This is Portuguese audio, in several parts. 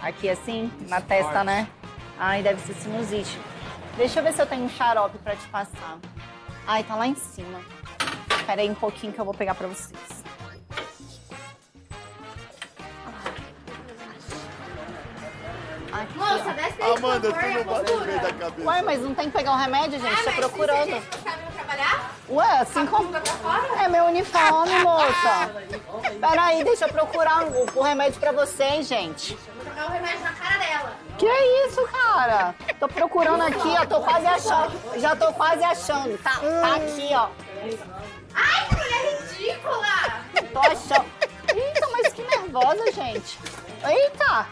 Aqui assim, na testa, Forte. né? Ai, deve ser sinusite. Deixa eu ver se eu tenho um xarope pra te passar. Ai, tá lá em cima. Espera aí um pouquinho que eu vou pegar pra vocês. Aqui, Moça, ó. desce daí, Amanda, por favor, tu não a bate no postura. meio da cabeça. Ué, mas não tem que pegar o remédio, gente? Tá Mas procurando. Você tá vindo trabalhar? Ué, assim Com a como... bunda pra fora? É meu uniforme, moça. Peraí, deixa eu procurar o remédio pra vocês, gente. Vou jogar o remédio na cara dela. Que isso, cara? Tô procurando aqui, ó, tô quase achando. Já tô quase achando. Tá aqui, ó. Ai, que mulher ridícula! Tô achando. Eita, mas que nervosa, gente. Eita!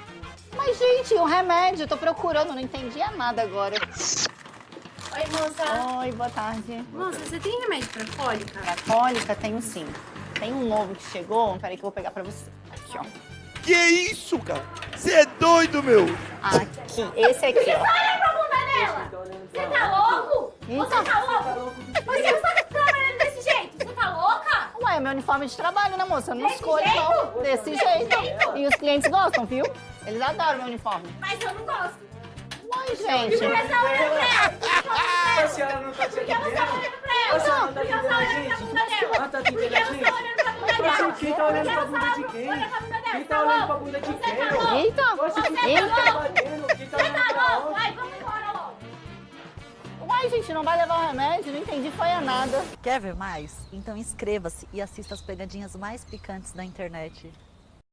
Mas, gente, o remédio, eu tô procurando, não entendi nada agora. Oi, moça. Oi, boa tarde. Moça, você tem remédio pra cólica? Pra cólica, tenho sim. Tem um novo que chegou, peraí que eu vou pegar pra você. Aqui, ó. Que isso, cara? Você é doido, meu? Aqui, esse aqui, ó. Olha pra bunda dela! Você tá louco? Você tá louco? Você não tá trabalhando desse jeito? Você tá louca? Ué, é meu uniforme de trabalho, né, moça? Eu não Desse escolho, jeito? não. Desse jeito. E os clientes gostam, viu? Eles adoram meu uniforme. Mas eu não gosto. Uai, Por que gente. você tá olhando pra ela? A senhora não tá te Por que você tá atendendo? olhando pra ela? A senhora não tá Por que você tá olhando pra bunda dela? Ela tá Por que atendendo você a tá gente? olhando pra bunda dela? Quem tá olhando pra bunda de quem? Olha pra bunda dela. Quem tá olhando pra bunda de Você quem? tá louco? Eita, Oxe, Você quem tá eita. louco? trabalhando? Quem tá Você olhando tá pra louco? onde? Vai, vamos embora logo. Uai, gente, não vai levar o remédio? Não entendi, foi a nada. Quer ver mais? Então inscreva-se e assista as pegadinhas mais picantes da internet.